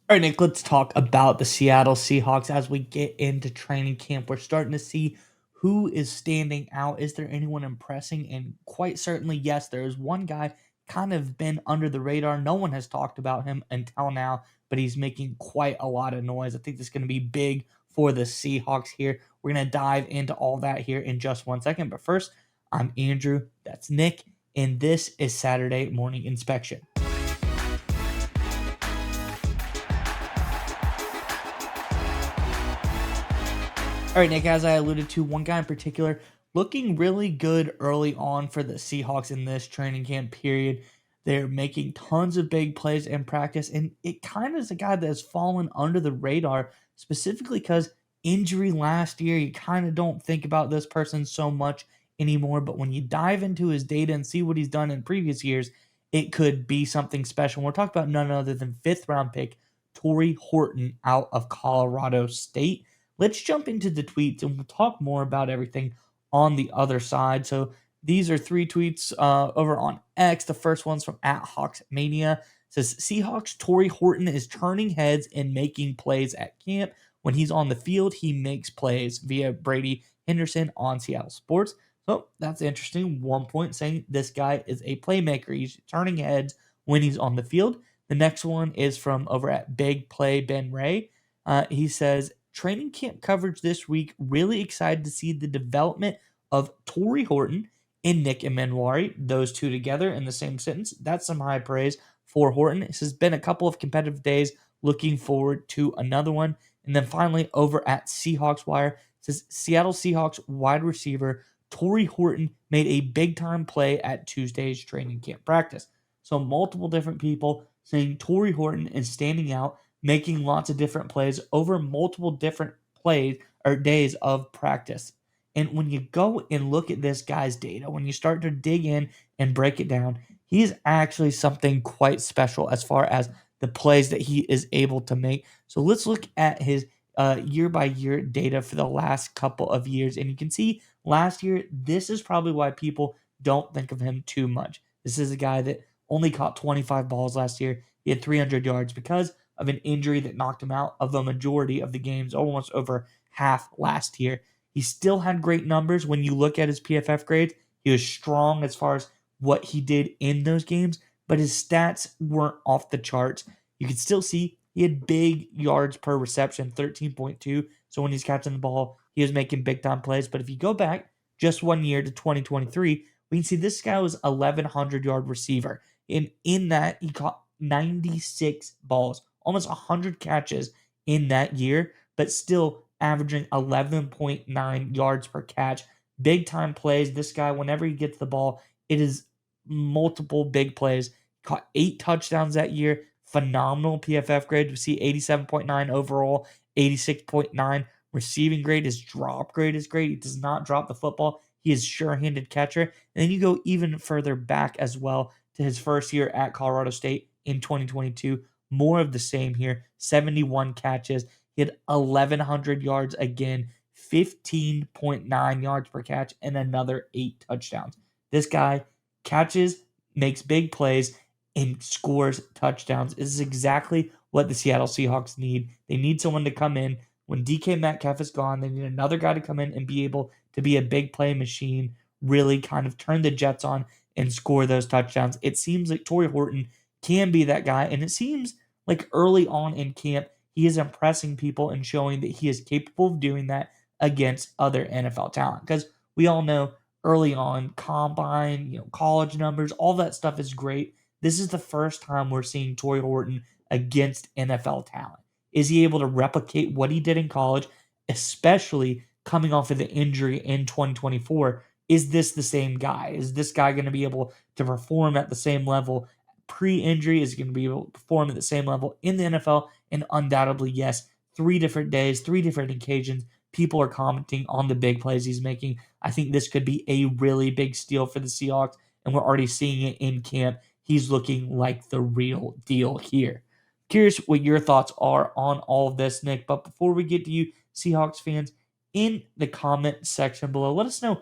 All right, Nick, let's talk about the Seattle Seahawks as we get into training camp. We're starting to see who is standing out. Is there anyone impressing? And quite certainly, yes, there is one guy kind of been under the radar. No one has talked about him until now, but he's making quite a lot of noise. I think this is going to be big for the Seahawks here. We're going to dive into all that here in just 1 second. But first, I'm Andrew. That's Nick. And this is Saturday Morning Inspection. All right, Nick, as I alluded to, one guy in particular looking really good early on for the Seahawks in this training camp period. They're making tons of big plays in practice, and it kind of is a guy that has fallen under the radar, specifically because injury last year. You kind of don't think about this person so much anymore, but when you dive into his data and see what he's done in previous years, it could be something special. We're talking about none other than fifth round pick Torrey Horton out of Colorado State. Let's jump into the tweets and we'll talk more about everything on the other side. So these are three tweets over on X. The first one's from @HawksMania. It says Seahawks Torrey Horton is turning heads and making plays at camp. When he's on the field, he makes plays via Brady Henderson on Seattle Sports. So that's interesting. 1 point saying this guy is a playmaker. He's turning heads when he's on the field. The next one is from over at Big Play Ben Ray. He says training camp coverage this week. Really excited to see the development of Torrey Horton and Nick Emmanwari, those two together in the same sentence. That's some high praise for Horton. This has been a couple of competitive days. Looking forward to another one. And then finally, over at Seahawks Wire, it says Seattle Seahawks wide receiver Torrey Horton made a big time play at Tuesday's training camp practice. So multiple different people saying Torrey Horton is standing out, making lots of different plays over multiple different plays or days of practice. And when you go and look at this guy's data, when you start to dig in and break it down, he's actually something quite special as far as the plays that he is able to make. So let's look at his year by year data for the last couple of years. And you can see last year, this is probably why people don't think of him too much. This is a guy that only caught 25 balls last year. He had 300 yards because of an injury that knocked him out of the majority of the games, almost over half last year. He still had great numbers when you look at his PFF grades. He was strong as far as what he did in those games, but his stats weren't off the charts. You could still see he had big yards per reception, 13.2. So when he's catching the ball, he was making big time plays. But if you go back just 1 year to 2023, we can see this guy was 1,100-yard receiver. And in that, he caught 96 balls, almost 100 catches in that year, but still averaging 11.9 yards per catch. Big time plays. This guy, whenever he gets the ball, it is multiple big plays. Caught 8 touchdowns that year. Phenomenal PFF grade. We see 87.9 overall, 86.9 receiving grade. His drop grade is great. He does not drop the football. He is sure-handed catcher. And then you go even further back as well to his first year at Colorado State in 2022. More of the same here. 71 catches. He had 1,100 yards again, 15.9 yards per catch, and another 8 touchdowns. This guy catches, makes big plays, and scores touchdowns. This is exactly what the Seattle Seahawks need. They need someone to come in. When DK Metcalf is gone, they need another guy to come in and be able to be a big play machine, really kind of turn the Jets on and score those touchdowns. It seems like Torrey Horton can be that guy, and it seems like early on in camp, he is impressing people and showing that he is capable of doing that against other NFL talent. Because we all know early on, combine, college numbers, all that stuff is great. This is the first time we're seeing Torrey Horton against NFL talent. Is he able to replicate what he did in college, especially coming off of the injury in 2024? Is this the same guy? Is this guy going to be able to perform at the same level pre-injury? Is he going to be able to perform at the same level in the NFL? And undoubtedly, yes. 3 different days, 3 different occasions, people are commenting on the big plays he's making. I think this could be a really big steal for the Seahawks, and we're already seeing it in camp. He's looking like the real deal here. Curious what your thoughts are on all of this, Nick. But before we get to you, Seahawks fans, in the comment section below, let us know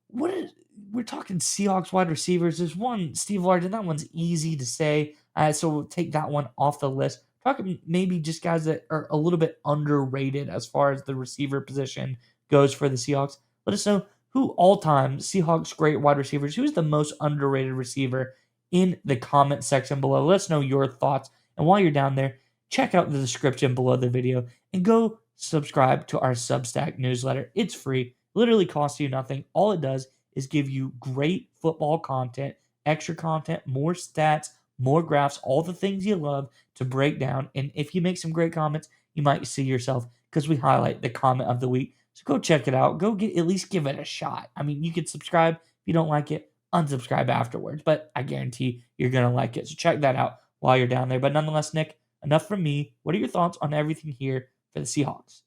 what is, we're talking Seahawks wide receivers. There's one, Steve Largent. That one's easy to say. So we'll take that one off the list. talking maybe just guys that are a little bit underrated as far as the receiver position goes for the Seahawks. Let us know who all time Seahawks great wide receivers, who's the most underrated receiver in the comment section below. Let us know your thoughts. And while you're down there, check out the description below the video and go subscribe to our Substack newsletter. It's free, literally costs you nothing. All it does is give you great football content, extra content, more stats, more graphs, all the things you love to break down. And if you make some great comments, you might see yourself because we highlight the comment of the week. So go check it out. Go get at least give it a shot. I mean, you can subscribe. If you don't like it, unsubscribe afterwards. But I guarantee you're gonna like it. So check that out while you're down there. But nonetheless, Nick, enough from me. What are your thoughts on everything here for the Seahawks?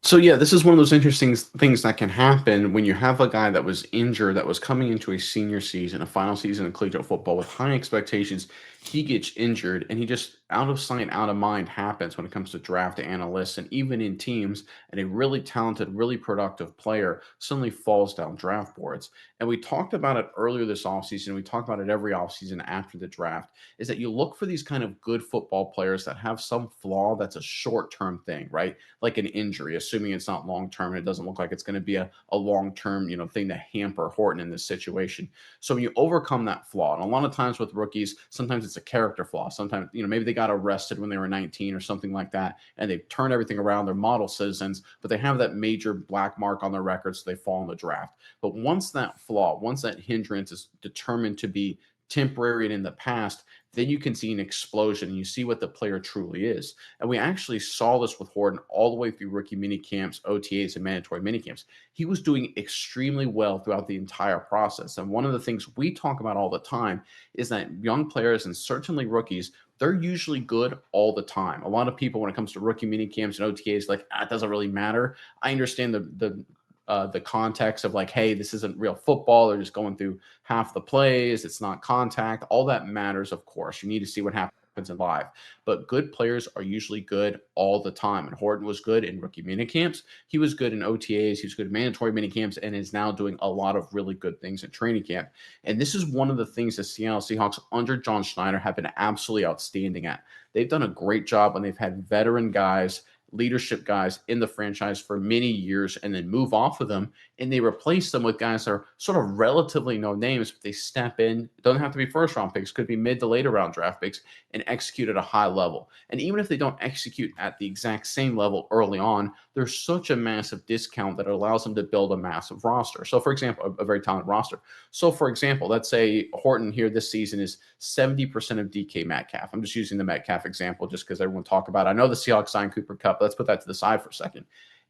So yeah, this is one of those interesting things that can happen when you have a guy that was injured, that was coming into a senior season, a final season of collegiate football with high expectations. He gets injured, and he just out of sight, out of mind happens when it comes to draft analysts and even in teams. And a really talented, really productive player suddenly falls down draft boards. And we talked about it earlier this offseason. We talk about it every offseason after the draft. Is that you look for these kind of good football players that have some flaw that's a short-term thing, right? Like an injury, assuming it's not long term and it doesn't look like it's going to be a long term, thing to hamper Horton in this situation. So when you overcome that flaw, and a lot of times with rookies, sometimes it's a character flaw. Sometimes, maybe they got arrested when they were 19 or something like that, and they've turned everything around. They're model citizens, but they have that major black mark on their record, so they fall in the draft. But once that flaw, once that hindrance is determined to be temporary and in the past, then you can see an explosion and you see what the player truly is. And we actually saw this with Horton all the way through rookie mini camps, OTAs, and mandatory mini camps. He was doing extremely well throughout the entire process. And one of the things we talk about all the time is that young players and certainly rookies, they're usually good all the time. A lot of people, when it comes to rookie mini camps and OTAs, like, it doesn't really matter. I understand the context of like, hey, this isn't real football. They're just going through half the plays. It's not contact. All that matters, of course. You need to see what happens in live. But good players are usually good all the time. And Horton was good in rookie mini camps. He was good in OTAs. He was good in mandatory mini camps and is now doing a lot of really good things in training camp. And this is one of the things the Seattle Seahawks under John Schneider have been absolutely outstanding at. They've done a great job when they've had veteran guys, leadership guys in the franchise for many years and then move off of them, and they replace them with guys that are sort of relatively no names, but they step in. It doesn't have to be first round picks, could be mid to later round draft picks, and execute at a high level. And even if they don't execute at the exact same level early on, there's such a massive discount that allows them to build a massive roster. So for example, a very talented roster. So for example, let's say Horton here this season is 70% of DK Metcalf. I'm just using the Metcalf example just because everyone talk about it. I know the Seahawks signed Cooper Kupp. Let's put that to the side for a second.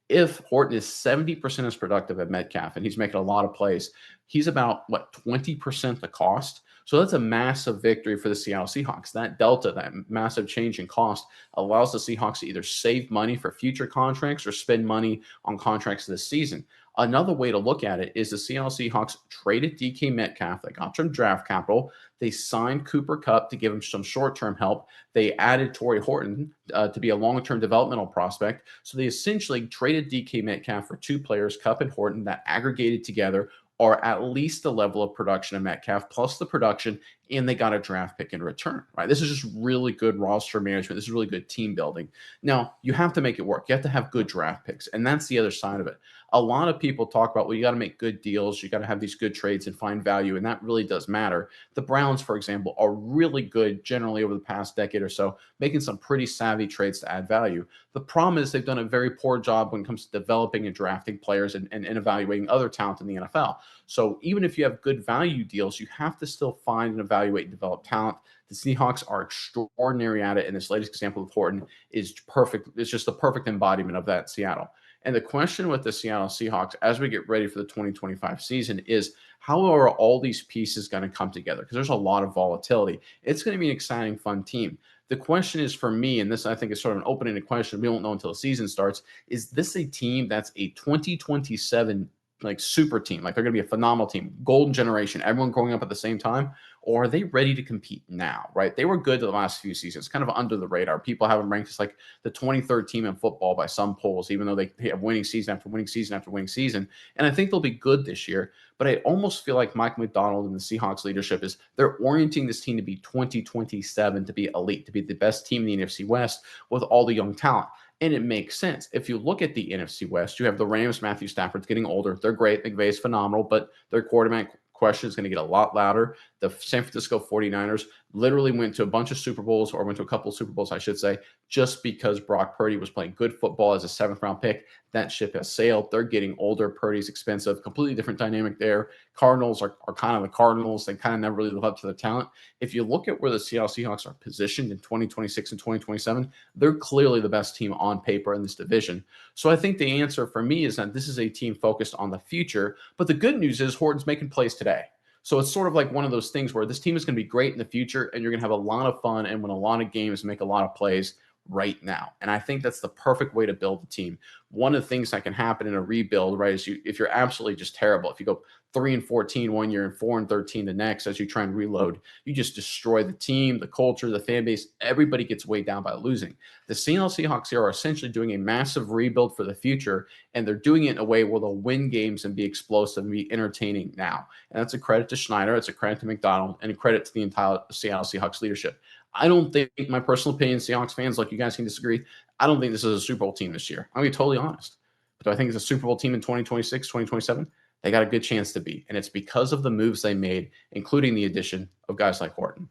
If Horton is 70% as productive at Metcalf and he's making a lot of plays, he's about what, 20% the cost. So that's a massive victory for the Seattle Seahawks. That delta, that massive change in cost, allows the Seahawks to either save money for future contracts or spend money on contracts this season. Another way to look at it is the Seattle Seahawks traded DK Metcalf. They got some draft capital. They signed Cooper Kupp to give him some short-term help. They added Torrey Horton to be a long-term developmental prospect. So they essentially traded DK Metcalf for two players, Kupp and Horton, that aggregated together are at least the level of production of Metcalf plus the production, and they got a draft pick in return, right? This is just really good roster management. This is really good team building. Now, you have to make it work. You have to have good draft picks, and that's the other side of it. A lot of people talk about, well, you got to make good deals. You got to have these good trades and find value, and that really does matter. The Browns, for example, are really good generally over the past decade or so, making some pretty savvy trades to add value. The problem is they've done a very poor job when it comes to developing and drafting players and evaluating other talent in the NFL. So even if you have good value deals, you have to still find and evaluate and develop talent. The Seahawks are extraordinary at it, and this latest example of Horton is perfect. It's just the perfect embodiment of that in Seattle. And the question with the Seattle Seahawks as we get ready for the 2025 season is, how are all these pieces going to come together? Because there's a lot of volatility. It's going to be an exciting, fun team. The question is for me, and this I think is sort of an open-ended question, we won't know until the season starts, is this a team that's a 2027 like super team, like they're going to be a phenomenal team, golden generation, everyone growing up at the same time? or are they ready to compete now, right? They were good the last few seasons, kind of under the radar. People have them ranked as like the 23rd team in football by some polls, even though they have winning season after winning season after winning season. And I think they'll be good this year. But I almost feel like Mike McDonald and the Seahawks leadership is they're orienting this team to be 2027, to be elite, to be the best team in the NFC West with all the young talent. And it makes sense. If you look at the NFC West, you have the Rams, Matthew Stafford's getting older. They're great. McVay's phenomenal, but their quarterback question is going to get a lot louder. The San Francisco 49ers literally went to a bunch of Super Bowls, or went to a couple of Super Bowls, I should say, just because Brock Purdy was playing good football as a seventh round pick. That ship has sailed. They're getting older. Purdy's expensive. Completely different dynamic there. Cardinals are kind of the Cardinals. They kind of never really live up to their talent. If you look at where the Seattle Seahawks are positioned in 2026 and 2027, they're clearly the best team on paper in this division. So I think the answer for me is that this is a team focused on the future. But the good news is Horton's making plays today. So it's sort of like one of those things where this team is going to be great in the future, and you're going to have a lot of fun and win a lot of games, make a lot of plays right now. And I think that's the perfect way to build a team. One of the things that can happen in a rebuild, right, is if you're absolutely just terrible, if you go 3-14 one year and 4-13 the next as you try and reload, you just destroy the team, the culture, the fan base. Everybody gets weighed down by losing. The Seattle Seahawks here are essentially doing a massive rebuild for the future, and they're doing it in a way where they'll win games and be explosive and be entertaining now. And that's a credit to Schneider, it's a credit to McDonald, and a credit to the entire Seattle Seahawks leadership. I don't think, my personal opinion, Seahawks fans, like you guys can disagree, I don't think this is a Super Bowl team this year. I'll be totally honest. But do I think it's a Super Bowl team in 2026, 2027? They got a good chance to be. And it's because of the moves they made, including the addition of guys like Horton.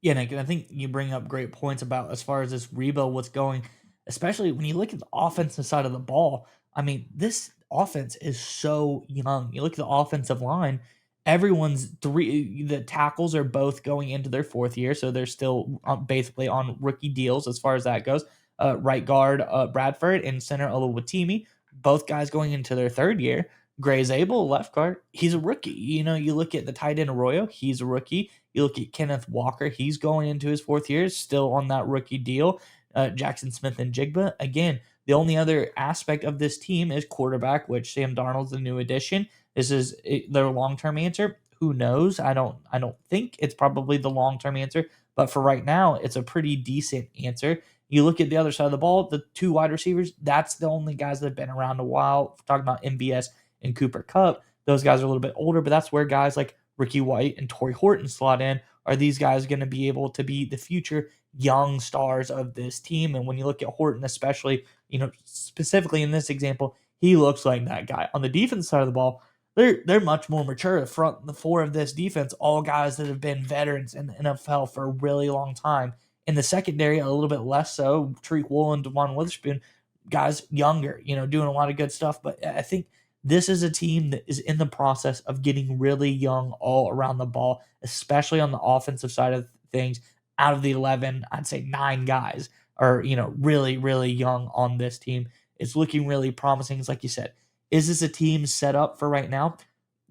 Yeah, Nick, and I think you bring up great points about as far as this rebuild, what's going, especially when you look at the offensive side of the ball. I mean, this offense is so young. You look at the offensive line, the tackles are both going into their fourth year, so they're still basically on rookie deals as far as that goes. Right guard Bradford and center Oluwatimi, both guys going into their third year. Gray Zabel, left guard, he's a rookie. You know, you look at the tight end Arroyo, he's a rookie. You look at Kenneth Walker, he's going into his fourth year, still on that rookie deal. Jackson Smith and Jigba, again, the only other aspect of this team is quarterback, which Sam Darnold's the new addition. This is their long-term answer. Who knows? I don't think it's probably the long-term answer, but for right now, it's a pretty decent answer. You look at the other side of the ball, the two wide receivers, that's the only guys that have been around a while. We're talking about MBS and Cooper Kupp. Those guys are a little bit older, but that's where guys like Ricky White and Torrey Horton slot in. Are these guys going to be able to be the future young stars of this team? And when you look at Horton, especially, specifically in this example, he looks like that guy. On the defense side of the ball, they're much more mature. The four of this defense, all guys that have been veterans in the NFL for a really long time. In the secondary, a little bit less so. Tariq Woolen and Devon Witherspoon, guys younger, doing a lot of good stuff. But I think this is a team that is in the process of getting really young all around the ball, especially on the offensive side of things. Out of the 11, I'd say 9 guys are, really, really young on this team. It's looking really promising. It's like you said, is this a team set up for right now?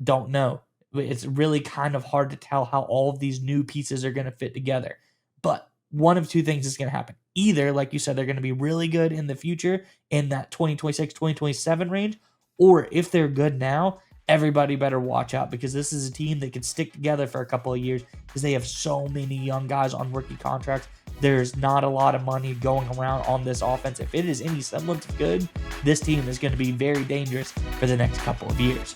Don't know. It's really kind of hard to tell how all of these new pieces are going to fit together. But one of two things is going to happen. Either, like you said, they're going to be really good in the future in that 2026, 2027 range, or if they're good now, everybody better watch out, because this is a team that can stick together for a couple of years because they have so many young guys on rookie contracts. There's not a lot of money going around on this offense. If it is any semblance of good, this team is going to be very dangerous for the next couple of years.